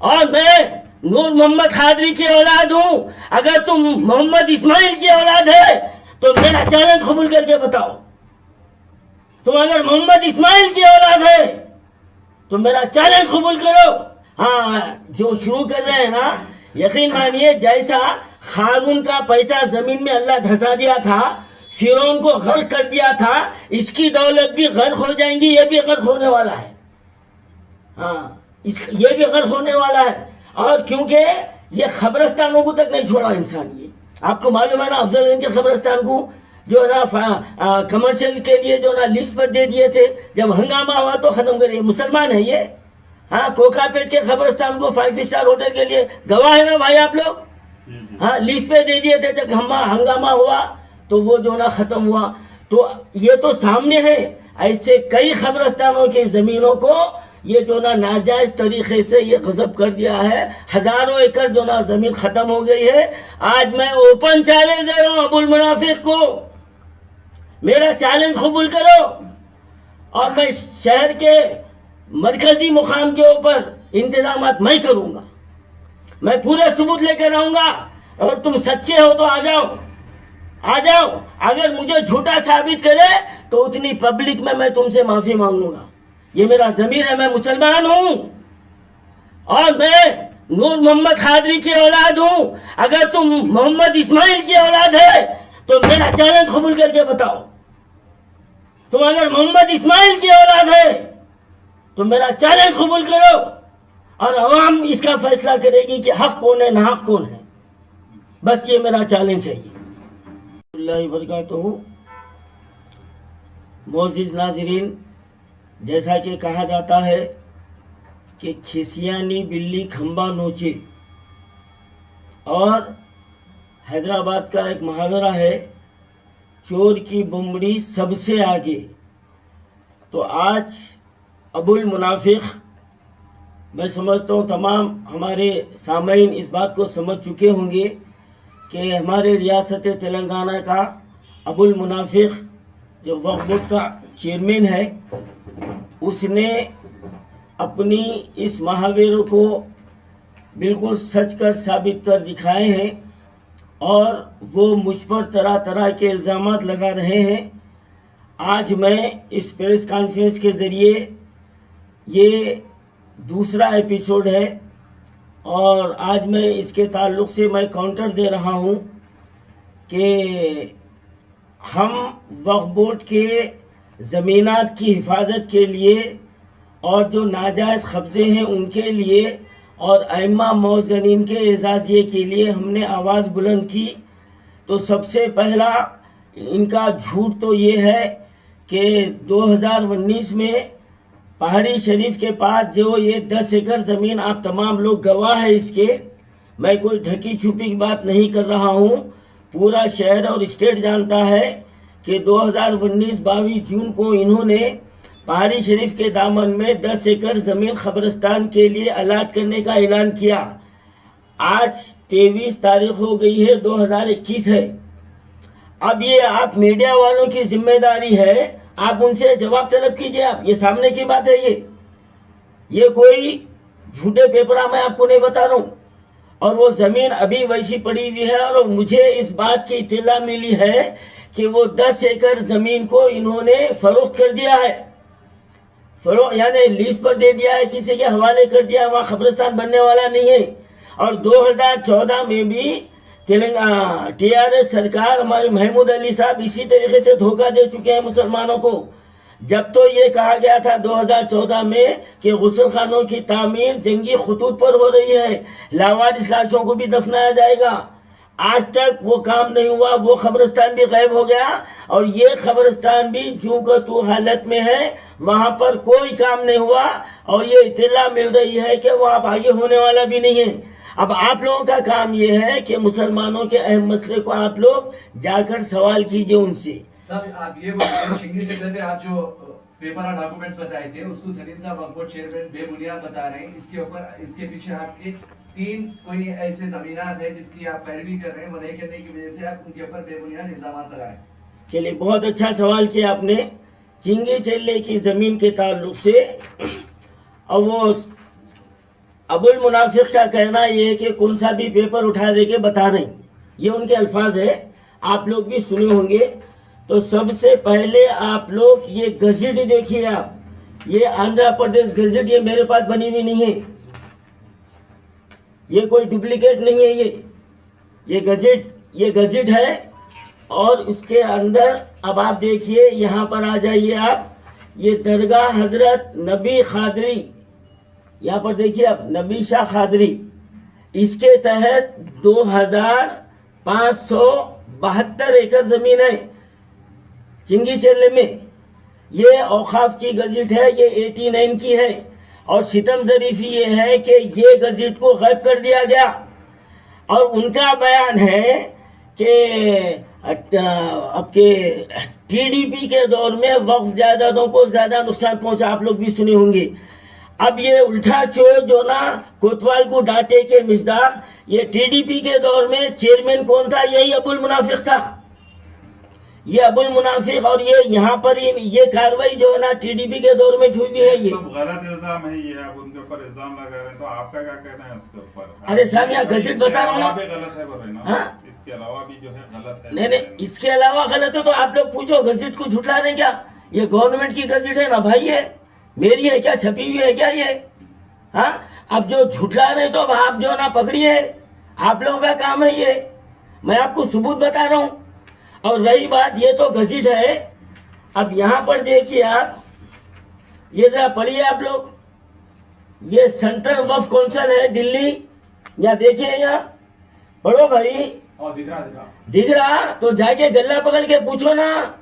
और मैं नूर मोहम्मद खादरी की औलाद हूं। अगर तुम मोहम्मद इस्माइल की औलाद है तो मेरा चैलेंज कबूल करके बताओ। तुम अगर मोहम्मद इस्माइल की औलाद है तो मेरा चैलेंज कबूल करो। हाँ, जो शुरू कर रहे हैं ना, यकीन मानिए जैसा खारून का पैसा जमीन में अल्लाह धंसा दिया था, फिरौन को गर्क कर दिया था, इसकी दौलत भी गर्क हो जाएंगी। ये भी गर्क होने वाला है। हाँ, ये भी गर्क होने वाला है। और क्योंकि ये खबरस्तानों को तक नहीं छोड़ा इंसान। ये आपको मालूम है ना, अफजलगंज के खबरस्तान को जो है ना कमर्शियल के लिए जो ना लिस्ट पर दे दिए थे, जब हंगामा हुआ तो खत्म करिए। मुसलमान है ये। हाँ, कोकापेट के खबरस्तान को 5 स्टार होटल के लिए गवाह है ना भाई आप लोग। हाँ, लिस्ट पे दे दिए थे, जब हंगामा हुआ तो वो जो ना खत्म हुआ। तो ये तो सामने है। ऐसे कई खबरस्तानों की जमीनों को ये जो ना नाजायज तरीके से ये गजब कर दिया है। हजारों एकड़ जो ना जमीन खत्म हो गई है। आज मैं ओपन चैलेंज दे रहा हूं अबुल मुनाफिक को, मेरा चैलेंज कबूल करो और मैं शहर के मरकजी मुकाम के ऊपर इंतजाम मैं करूंगा। मैं पूरे सबूत लेकर आऊंगा और तुम सच्चे हो तो आ जाओ, आ जाओ। अगर मुझे झूठा साबित करे तो उतनी पब्लिक में मैं तुमसे माफी मांगूंगा। ये मेरा जमीर है, मैं मुसलमान हूं और मैं नूर मोहम्मद खादरी की औलाद हूं। अगर तुम मोहम्मद इस्माइल की औलाद है तो मेरा चैलेंज कबूल करके बताओ। तुम अगर मोहम्मद इस्माइल की औलाद है तो मेरा चैलेंज कबूल करो और अवाम इसका फैसला करेगी कि हक कौन है, नाहक कौन है। बस ये मेरा चैलेंज है। ये बरकातहू। मोअज़्ज़िज़ नाज़रीन, जैसा कि कहा जाता है कि खिसियानी बिल्ली खंबा नोचे, और हैदराबाद का एक मुहावरा है, चोर की बुमड़ी सबसे आगे। तो आज अबुल मुनाफिक, मैं समझता हूँ तमाम हमारे सामईन इस बात को समझ चुके होंगे कि हमारे रियासत तेलंगाना का अबुल मुनाफिक जो वक्फ बोर्ड का चेयरमैन है, उसने अपनी इस मुहावरे को बिल्कुल सच कर साबित कर दिखाए हैं और वो मुझ पर तरह तरह के इल्ज़ामात लगा रहे हैं। आज मैं इस प्रेस कॉन्फ्रेंस के ज़रिए, ये दूसरा एपिसोड है और आज मैं इसके ताल्लुक़ से मैं काउंटर दे रहा हूँ कि हम वक्फ बोर्ड के ज़मीनात की हिफाजत के लिए और जो नाजायज़ कब्ज़े हैं उनके लिए और अइम्मा मौज़नीन के एजाज़िये के लिए हमने आवाज़ बुलंद की। तो सबसे पहला इनका झूठ तो ये है कि 2019 में पहाड़ी शरीफ के पास जो ये 10 एकड़ ज़मीन, आप तमाम लोग गवाह है इसके, मैं कोई ढकी छुपी की बात नहीं कर रहा हूँ, पूरा शहर और स्टेट जानता है कि 2019-22 जून को इन्होंने पहाड़ी शरीफ के दामन में 10 एकड़ ज़मीन खबरस्तान के लिए अलाट करने का ऐलान किया। आज 23 तारीख हो गई है, 2021 है। अब ये आप मीडिया वालों की जिम्मेदारी है, आप उनसे जवाब तलब कीजिए। आप, ये सामने की बात है, ये कोई झूठे पेपर मैं आपको नहीं बता रहा हूँ। और वो ज़मीन अभी वैसी पड़ी हुई है और मुझे इस बात की इत्तला मिली है कि वो 10 एकड़ ज़मीन को इन्होंने फरोख्त कर दिया है। यानी लीज पर दे दिया है, किसी के हवाले कर दिया, वहाँ खबरस्तान बनने वाला नहीं है। और 2014 में भी तेलंगाना TRS सरकार, हमारे महमूद अली साहब इसी तरीके से धोखा दे चुके हैं मुसलमानों को। जब तो ये कहा गया था 2014 में कि गुस्ल खानों की तामीर जंगी खतूत पर हो रही है, लावारिस लाशों को भी दफनाया जाएगा, आज तक वो काम नहीं हुआ। वो खबरस्तान भी गायब हो गया और ये खबरस्तान भी जूं का तू हालत में है, वहां पर कोई काम नहीं हुआ। और ये इत्तला मिल रही है कि वो अब आगे होने वाला भी नहीं है। अब आप लोगों का काम ये है कि मुसलमानों के अहम मसले को आप लोग जाकर सवाल कीजिए उनसे। सर, आप ये शिंगरी सेक्टर पे आप जो पेपर और डॉक्यूमेंट्स बताए थे उसको सलीम साहब वक्फ बोर्ड चेयरमैन बेबुनियाद बता रहे हैं। इसके ऊपर, इसके पीछे आपके 3 कोई ऐसे जमीनात है जिसकी आप पैरवी कर रहे हैं, वो नहीं करने की वजह से आप उनके ऊपर बेबुनियाद इल्जाम लगा रहे हैं। चलिए, बहुत अच्छा सवाल किया आपने। चिंगी चल्ले की जमीन के ताल्लुक से, और वो अबुल मुनाफिक का कहना ये है कि कौन सा भी पेपर उठा दे के बता रहे, ये उनके अल्फाज है, आप लोग भी सुने होंगे। तो सबसे पहले आप लोग ये गजट देखिए, आप ये आंध्र प्रदेश गजट, ये मेरे पास बनी हुई नहीं है, ये कोई डुप्लीकेट नहीं है, ये गजट है। और इसके अंदर अब आप देखिए, यहाँ पर आ जाइए आप, ये दरगाह हजरत नबी खादरी, यहाँ पर देखिए आप, नबी शाह खादरी, इसके तहत 2572 एकड़ जमीन है चिंगी चेले में। ये औकाफ की गजट है, ये 89 की है। और सितम जरीफी ये है कि ये गजट को गायब कर दिया गया। और उनका बयान है कि आपके टीडीपी के दौर में वक्फ जायदादों को ज्यादा नुकसान पहुंचा, आप लोग भी सुने होंगे। अब ये उल्टा चोर जो ना कोतवाल को डांटे के मिसदाक, ये टीडीपी के दौर में चेयरमैन कौन था? यही अबुल मुनाफिक था, ये अबुल मुनाफिक। और ये यहाँ पर ये कार्रवाई जो है ना टीडीपी के दौर में हुई है। ये सब गलत इल्जाम है, ये आप उनके ऊपर इल्जाम लगा रहे हैं, तो आपका क्या कहना है उसके ऊपर? अरे साहब, यहाँ गजट बता रहा हूँ ना, गलत है बोल रहे ना, इसके अलावा भी जो है गलत है। नहीं, इसके अलावा गलत है तो आप लोग पूछो, गजट को झुठला रहे क्या? ये गवर्नमेंट की गजट है ना भाई, ये मेरी है क्या, छपी हुई है क्या ये? हाँ, अब जो झुठला रहे तो अब आप जो ना पकड़िए, आप लोगों का काम है ये, मैं आपको सबूत बता रहा हूँ। और रही बात, ये तो गजट है। अब यहाँ पर देखिए आप, ये जरा पढ़िए आप लोग, ये सेंट्रल वक्फ काउंसिल है दिल्ली, यहाँ देखिए, यहाँ पढ़ो भाई। दिख रहा तो जाके गला पकड़ के पूछो ना।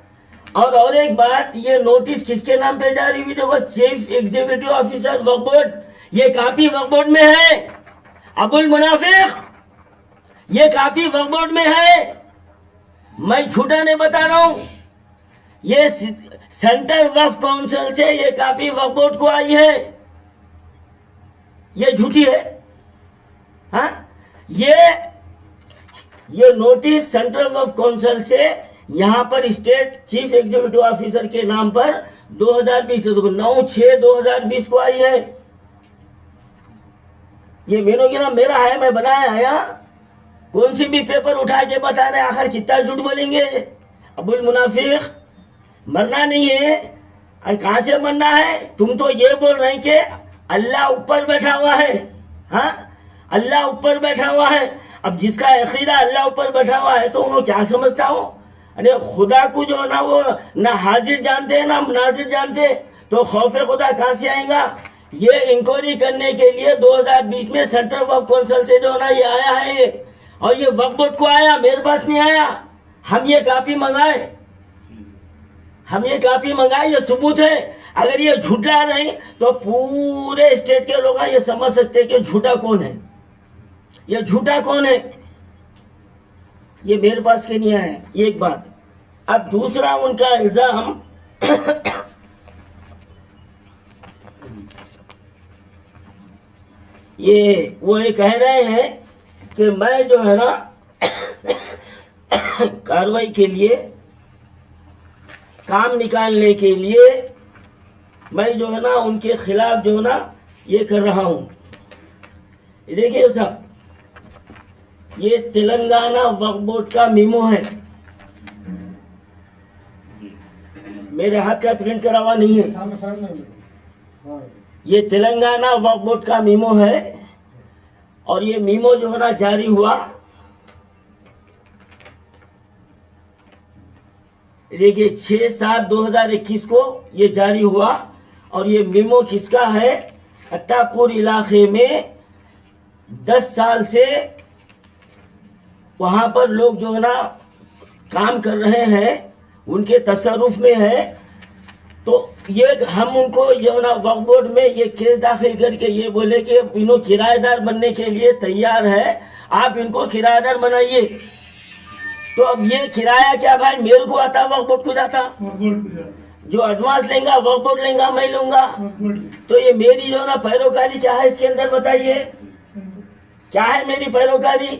और एक बात, ये नोटिस किसके नाम पे जारी हुई? देखो, चीफ एग्जीक्यूटिव ऑफिसर वक्फ बोर्ड, ये कापी वक्फ बोर्ड में है। अबुल मुनाफिक, ये कापी वक्फ बोर्ड में है, मैं झूठा नहीं बता रहा हूं। ये सेंट्रल वक्फ काउंसिल से ये कापी वक्फ बोर्ड को आई है, ये झूठी है। हाँ, ये नोटिस सेंट्रल वक्फ काउंसिल से यहां पर स्टेट चीफ एग्जीक्यूटिव ऑफिसर के नाम पर 2020 9/6/2020 को आई है। ये मेरा है, मैं बनाया है। कौन सी भी पेपर उठा के बता रहे, आखिर कितना झूठ बोलेंगे? अबुल मुनाफिक, मरना नहीं है। अरे कहां से मरना है? तुम तो ये बोल रहे हैं कि अल्लाह ऊपर बैठा हुआ है। हाँ, अल्लाह ऊपर बैठा हुआ है। अब जिसका अकीदा अल्लाह ऊपर बैठा हुआ है तो उन्हें क्या समझता हो? अरे खुदा को जो ना वो ना हाजिर जानते हैं ना नाजिर जानते, तो खौफ खुदा कहां से आएगा? ये इंक्वायरी करने के लिए 2020 में सेंट्रल वक्फ काउंसिल से जो ना ये आया है ये, और ये वक्फ बोर्ड को आया, मेरे पास नहीं आया। हम ये कापी मंगाए, ये सबूत है। अगर ये झूठा नहीं तो पूरे स्टेट के लोग ये समझ सकते हैं कि झूठा कौन है, ये झूठा कौन है। ये मेरे पास के नहीं आया, एक बात। अब दूसरा उनका इल्जाम वो ये कह रहे हैं कि मैं जो है ना कार्रवाई के लिए, काम निकालने के लिए मैं जो है ना उनके खिलाफ जो है ना ये कर रहा हूं। देखिए साहब, ये तेलंगाना वक्फ बोर्ड का मीमो है, मेरे हाथ का प्रिंट करा हुआ नहीं है। ये तेलंगाना वक्फ बोर्ड का मीमो है, और ये मीमो जो है ना जारी हुआ, देखिए 6/7/2021 को ये जारी हुआ। और ये मीमो किसका है? अत्तापुर इलाके में 10 साल से वहां पर लोग जो है ना काम कर रहे हैं, उनके तसरुफ में है। तो ये हम उनको जो ना वक्फ बोर्ड में ये केस दाखिल करके ये बोले कि इन्हों किराएदार बनने के लिए तैयार है, आप इनको किराएदार बनाइए। तो अब ये किराया क्या भाई मेरे को आता, वक्फ बोर्ड को जाता? जो एडवांस लेंगा वक्फ बोर्ड लेंगा, मैं लूंगा। तो ये मेरी जो ना पैरोकारी क्या है इसके अंदर बताइए, क्या है मेरी पैरोकारी?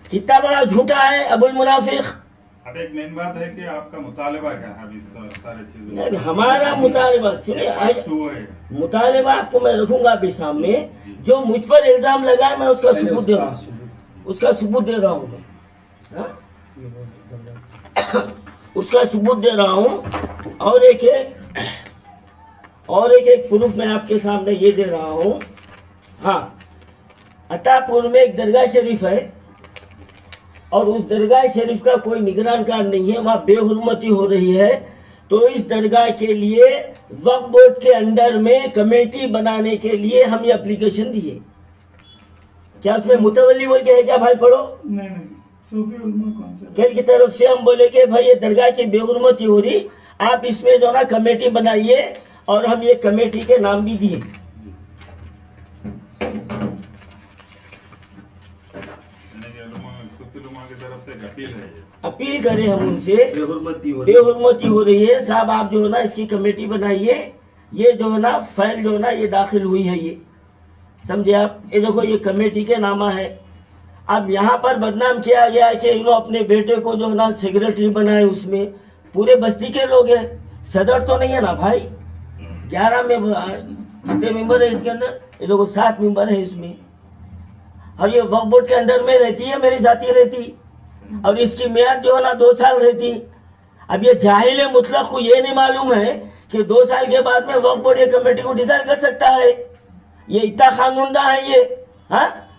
कितना बड़ा झूठा है अबुल मुनाफिक। अब एक मेन बात है कि आपका मुतालबा क्या है अभी सारे चीजों नहीं, हमारा मुतालबा सुनिए, आज तो है मुतालबा आपको मैं रखूंगा अभी सामने। जो मुझ पर इल्जाम लगाए मैं उसका सबूत दे रहा हूँ, उसका सबूत दे रहा हूँ मैं, हाँ? उसका सबूत दे रहा हूँ। और एक प्रूफ मैं आपके सामने ये दे रहा हूँ। हाँ, अतापुर में एक दरगाह शरीफ है और उस दरगाह शरीफ का कोई निगरानकार नहीं है, वहाँ बेहुरमती हो रही है। तो इस दरगाह के लिए वक्फ बोर्ड के अंडर में कमेटी बनाने के लिए हम ये एप्लीकेशन दिए। क्या उसमें मुतवल्ली बोल के है क्या भाई? पढ़ो। नहीं सूफी उलमा कौन सा? खेल की तरफ से हम बोले कि भाई ये दरगाह की बेहुरमती हो रही, आप इसमें जो ना कमेटी बनाइए, और हम ये कमेटी के नाम भी दिए। की तरफ से एक अपील है ये। अपील करें हम उनसे, बेहुरमती हो रही है साहब, आप जो है ना इसकी कमेटी बनाइए। ये जो है ना फाइल जो है ना ये दाखिल हुई है, ये समझे आप। ये देखो ये कमेटी के नामा है। अब यहाँ पर बदनाम किया गया है कि इन्होंने अपने बेटे को जो है ना सेक्रेटरी बनाए, उसमें पूरे बस्ती के लोग हैं, सदर तो नहीं है ना भाई। 11 कितने मेंबर है इसके अंदर? ये देखो 7 मेंबर है इसमें, और ये वक्फ बोर्ड के अंदर में रहती है, मेरी साथी रहती, और इसकी मियाद जो है ना 2 साल रहती। अब ये जाहिल मुतलक को ये नहीं मालूम है कि 2 साल के बाद में वक्फ बोर्ड ये कमेटी को डिसाइड कर सकता है। ये इतना कानूनदा है ये, हाँ।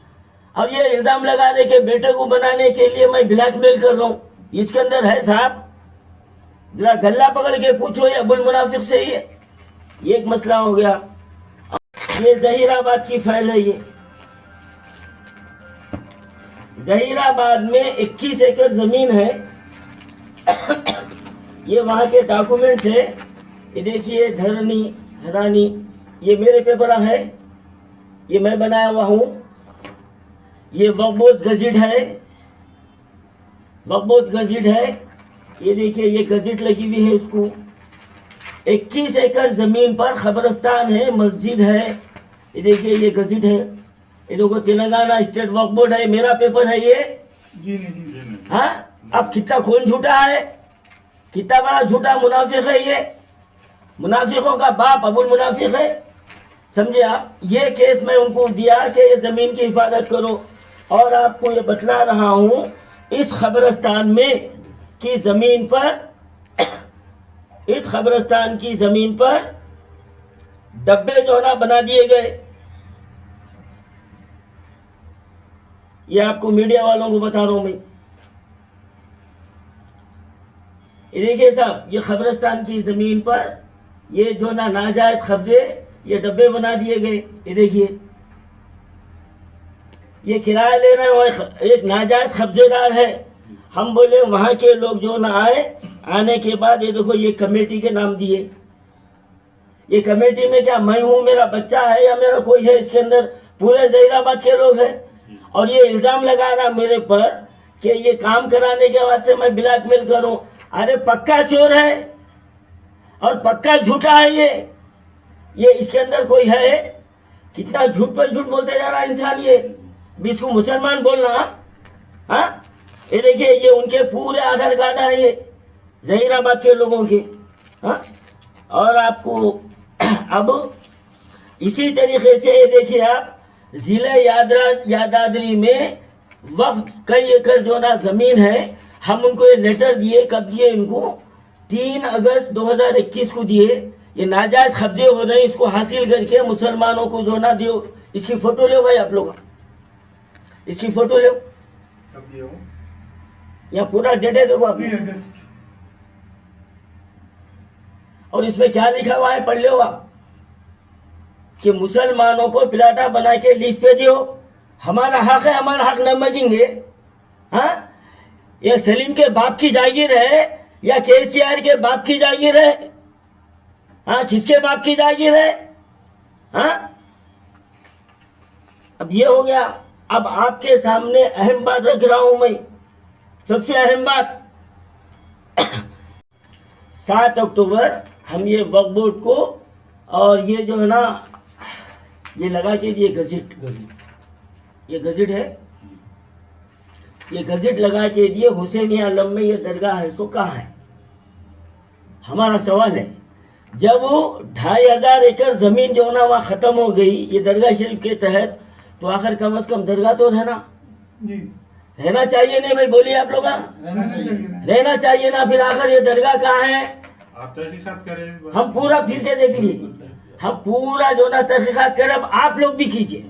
और ये इल्जाम लगा दे के बेटे को बनाने के लिए मैं ब्लैकमेल कर रहा हूँ, इसके अंदर है साहब। जरा गल्ला पकड़ के पूछो ये अबुल मुनाफिक से। ये एक मसला हो गया। ये जहीराबाद की फाइल है। ये जहीराबाद में 21 एकड़ जमीन है। ये वहां के डॉक्यूमेंट्स है। ये देखिए धरानी, ये मेरे पेपर है, ये मैं बनाया हुआ हूँ। ये वक्फ बोर्ड गजट है, वक्फ बोर्ड गजट है। ये देखिए ये गजट लगी हुई है इसको। 21 एकड़ जमीन पर खबरस्तान है, मस्जिद है। ये देखिए ये गजट है। ये देखो तेलंगाना स्टेट वक्फ बोर्ड है, मेरा पेपर है ये। जी नहीं। हाँ, अब कितना कौन झूठा है, कितना बड़ा झूठा मुनाफिक है ये। मुनाफिकों का बाप अबुल मुनाफिक है, समझे आप। ये केस मैं उनको दिया कि ये जमीन की हिफाजत करो। और आपको ये बतला रहा हूँ, इस खबरस्तान में की जमीन पर, इस खबरस्तान की जमीन पर डब्बे जो ना बना दिए गए। ये आपको मीडिया वालों को बता रहा हूं मैं। ये देखिए साहब, ये खबरस्तान की जमीन पर ये जो ना नाजायज कब्जे, ये डब्बे बना दिए गए। ये देखिए ये किराया ले रहे हैं, एक नाजायज कब्जेदार है। हम बोले वहां के लोग जो ना आने के बाद ये देखो ये कमेटी के नाम दिए। ये कमेटी में क्या मैं हूँ, मेरा बच्चा है या मेरा कोई है इसके अंदर? पूरे जहीराबाद के लोग हैं। और ये इल्जाम लगा रहा मेरे पर कि ये काम कराने के वास्ते मैं ब्लैकमेल करूं। अरे पक्का चोर है और पक्का झूठा है ये इसके अंदर कोई है। कितना झूठ पर झूठ बोलते जा रहा है इंसान। ये भी इसको मुसलमान बोलना, हाँ। ये देखिए ये उनके पूरे आधार कार्ड है, ये जहीराबाद के लोगों के, हाँ। और आपको अब इसी तरीके से ये देखिए आप, जिले यादाद्री में वक्त कई एकड़ जो ना जमीन है, हम उनको ये लेटर दिए। कब दिए इनको? 3 अगस्त 2021 को दिए। ये नाजायज कब्जे हो रहे हैं, इसको हासिल करके मुसलमानों को जो ना दियो। इसकी फोटो लो भाई आप लोग, इसकी फोटो लो। यहाँ पूरा डेट है देखो आप। और इसमें क्या लिखा हुआ है पढ़ लो आप, कि मुसलमानों को प्लाटा बना के लिस्ट पे दियो। हमारा हक है, हमारा हक न मांगेंगे, हाँ। ये सलीम के बाप की जागीर है या केसीआर के बाप की जागीर है? हाँ, किसके बाप की जागीर है, हाँ। अब ये हो गया। अब आपके सामने अहम बात रख रहा हूं मैं, सबसे अहम बात। 7 अक्टूबर हम ये वक्फ बोर्ड को, और ये जो है ना ये लगा के ये गजट है। ये गजट लगा के दिए हुसैनी आलम में ये दरगाह है, तो कहाँ है? हमारा सवाल है, जब वो 2500 एकड़ जमीन जो ना वहाँ खत्म हो गई ये दरगाह शरीफ के तहत, तो आखिर कम से कम दरगाह तो जी रहना चाहिए नहीं भाई? बोलिए आप लोग। रहना चाहिए ना। रहना चाहिए ना। फिर आखिर ये दरगाह कहाँ है? आप तहकीकात करें। हम पूरा फिर के देख लिए, हम पूरा जो ना तहकीकात करें। अब आप लोग भी कीजिए।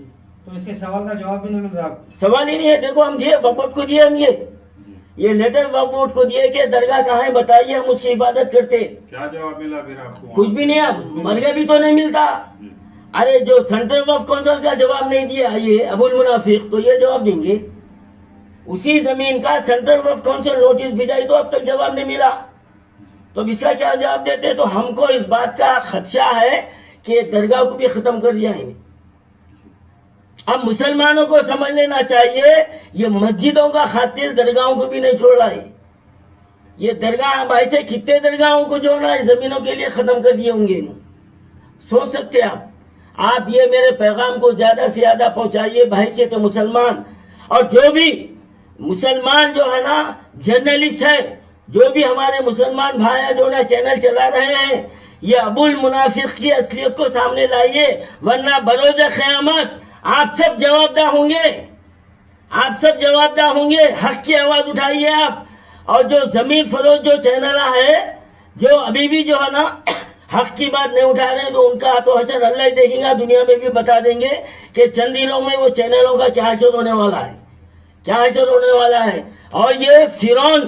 तो इसके सवाल का जवाब भी नहीं मिल रहा आपको। सवाल ही नहीं है। देखो हम दिए वक्फ बोर्ड को दिए, हम ये लेटर वक्फ बोर्ड को दिए कि दरगाह कहाँ है बताइए, हम उसकी हिफाजत करते। क्या जवाब मिला फिर आपको? कुछ भी नहीं। अब मरगे भी तो नहीं मिलता। अरे जो सेंट्रल वक्फ काउंसिल का जवाब नहीं दिया ये अबुल मुनाफिक, तो ये जवाब देंगे? उसी जमीन का सेंट्रल वक्फ काउंसिल नोटिस भिजाई तो अब तक जवाब नहीं मिला, तो अब इसका क्या जवाब देते? तो हमको इस बात का खदशा है कि दरगाह को भी खत्म कर दिया है। अब मुसलमानों को समझ लेना चाहिए, ये मस्जिदों का खातिर दरगाहों को भी नहीं छोड़ रहा है। ये दरगाह भाई से कितने दरगाहों को जो ना जमीनों के लिए खत्म कर दिए होंगे। सोच सकते आप ये मेरे पैगाम को ज्यादा से ज्यादा पहुंचाइए भाई से तो मुसलमान, और जो भी मुसलमान जो है ना जर्नलिस्ट है, जो भी हमारे मुसलमान भाई जो ना चैनल चला रहे हैं, ये अबुल मुनाफिक की असलियत को सामने लाइए, वरना बरोज़ क़यामत आप सब जवाबदार होंगे। आप सब जवाबदार होंगे। हक की आवाज उठाइए आप। और जो जमीन फरोज जो चैनल है, जो अभी भी जो है ना हक की बात नहीं उठा रहे, तो उनका तो हशर अल्लाह ही देखेगा। दुनिया में भी बता देंगे कि चंद दिनों में वो चैनलों का क्या हशर होने वाला है, क्या हशर होने वाला है। और ये फिरौन,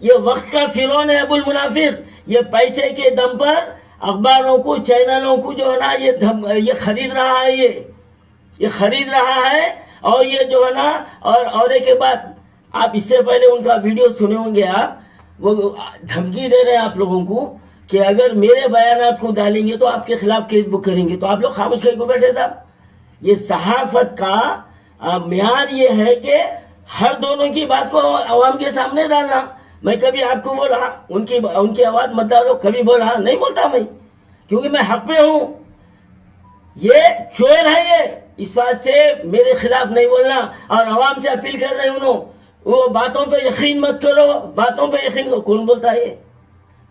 ये वक्त का फिरौन है अबुल मुनाफिक। ये पैसे के दम पर अखबारों को, चैनलों को जो है ना ये खरीद रहा है, ये खरीद रहा है। और ये जो है ना और एक बात, आप इससे पहले उनका वीडियो सुने होंगे आप, वो धमकी दे रहे हैं आप लोगों को कि अगर मेरे बयानात को डालेंगे तो आपके खिलाफ केस बुक करेंगे। तो आप लोग खामोश क्यों बैठे साहब? ये सहाफत का म्यार ये है कि हर दोनों की बात को आवाम के सामने डालना। मैं कभी आपको बोला उनकी आवाज मत डालो, कभी बोला नहीं बोलता मैं, क्योंकि मैं हक पे हूं। ये चोर है, ये इस बात से मेरे खिलाफ नहीं बोलना। और आवाम से अपील कर रहे हूं, वो बातों पे यकीन मत करो, बातों पे यकीन करो। कौन बोलता है?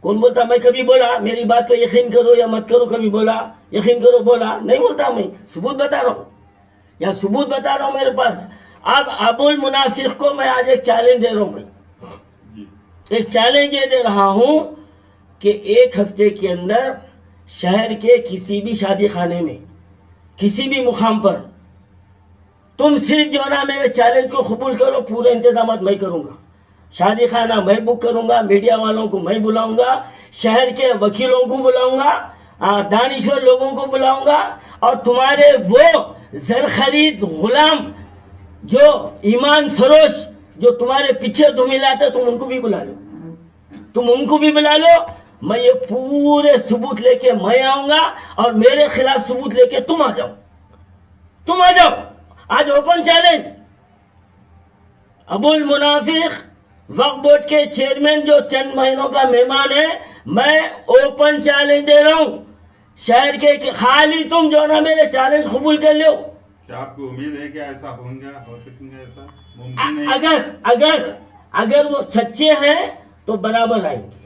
कौन बोलता? मैं कभी बोला मेरी बात पे यकीन करो या मत करो? कभी बोला यकीन करो? बोला नहीं बोलता मैं। सबूत बता रहा हूं, या सबूत बता रहा हूं मेरे पास। अब अबुल मुनाफिक को मैं आज एक चैलेंज दे रहा हूं। मैं एक चैलेंज ये दे रहा हूं कि एक हफ्ते के अंदर शहर के किसी भी शादी खाने में, किसी भी मुकाम पर तुम सिर्फ जो ना मेरे चैलेंज को कबूल करो, पूरे इंतजाम मैं करूंगा। शादी खाना मैं बुक करूंगा, मीडिया वालों को मैं बुलाऊंगा, शहर के वकीलों को बुलाऊंगा, दानिश्वर लोगों को बुलाऊंगा, और तुम्हारे वो जर खरीद गुलाम जो ईमान फरोश जो तुम्हारे पीछे धुमिलाते, तुम उनको भी बुला लो, तुम उनको भी बुला लो। मैं ये पूरे सबूत लेके मैं आऊंगा, और मेरे खिलाफ सबूत लेके तुम आ जाओ, तुम आ जाओ। आज ओपन चैलेंज। अबुल मुनाफिक वक्फ बोर्ड के चेयरमैन जो चंद महीनों का मेहमान है, मैं ओपन चैलेंज दे रहा हूं शहर के कि खाली तुम जो ना मेरे चैलेंज कबूल कर लो। क्या आपको उम्मीद है कि ऐसा हो सकेंगे? ऐसा मुमकिन है? अगर वो सच्चे हैं तो बराबर आएंगे।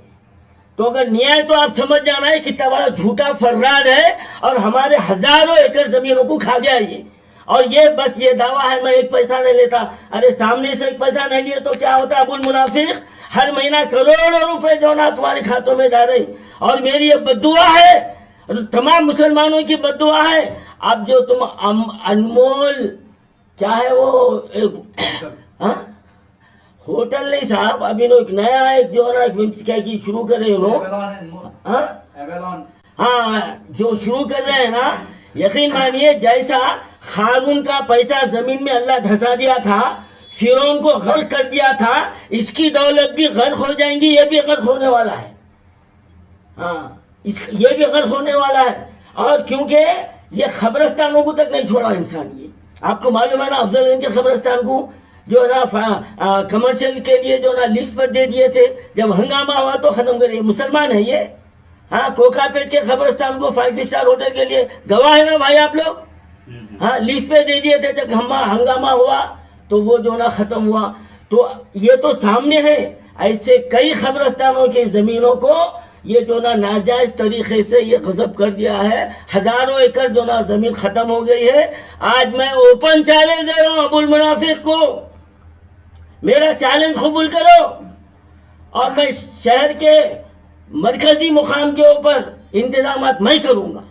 तो अगर न्याय, तो आप समझ जाना है कितना बड़ा झूठा फर्राड है, और हमारे हजारों एकड़ जमीनों को खा गया ये। और ये बस ये दावा है मैं एक पैसा नहीं लेता। अरे सामने से एक पैसा नहीं लिए तो क्या होता? अबुल मुनाफिक हर महीना करोड़ों रुपए जो ना तुम्हारे खातों में जा रही। और मेरी ये बद्दुआ है, तमाम मुसलमानों की बद्दुआ है। अब जो तुम अनमोल क्या है वो होटल नहीं साहब, अभी एक नया एक जो ना क्या की शुरू कर रहे हैं हाँ, जो शुरू कर रहे हैं ना, यकीन मानिए जैसा खारून का पैसा जमीन में अल्लाह धंसा दिया था, फिरौन को गर्क कर दिया था, इसकी दौलत भी गर्क हो जाएंगी। ये भी गर्क होने वाला है। हाँ, ये भी गर्क होने वाला है। और क्योंकि ये खबरस्तानों को तक नहीं छोड़ा इंसान। ये आपको मालूम है ना, अफजलगंज के खबरस्तान को जो है ना कमर्शियल के लिए जो ना लिस्ट पर दे दिए थे, जब हंगामा हुआ तो खत्म करे। मुसलमान है ये। हाँ, कोकापेट के खबरस्तान को 5 स्टार होटल के लिए गवाह है ना भाई आप लोग। हाँ, लिस्ट पे दे दिए थे, जब हंगामा हुआ तो वो जो ना खत्म हुआ। तो ये तो सामने है, ऐसे कई कब्रिस्तानों की जमीनों को ये जो ना नाजायज तरीके से ये गजब कर दिया है। हजारों एकड़ जो ना जमीन खत्म हो गई है। आज मैं ओपन चैलेंज दे रहा हूं अबुल मुनाफिक को, मेरा चैलेंज कबूल करो और मैं शहर के मरकजी मुकाम के ऊपर इंतजाम मैं करूंगा।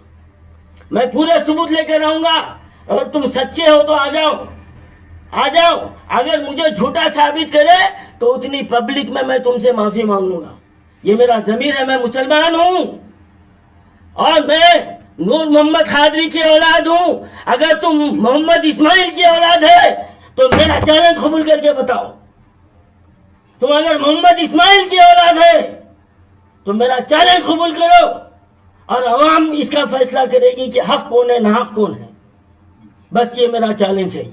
मैं पूरे सबूत लेकर आऊंगा और तुम सच्चे हो तो आ जाओ, आ जाओ। अगर मुझे झूठा साबित करे तो उतनी पब्लिक में मैं तुमसे माफी मांगूंगा। ये मेरा जमीर है, मैं मुसलमान हूं और मैं नूर मोहम्मद खादरी की औलाद हूं। अगर तुम मोहम्मद इस्माइल की औलाद है तो मेरा चैलेंज कबूल करके बताओ। तुम अगर मोहम्मद इस्माइल की औलाद है तो मेरा चैलेंज कबूल करो और अवाम इसका फैसला करेगी कि हक कौन है, नाहक कौन है। बस ये मेरा चैलेंज है।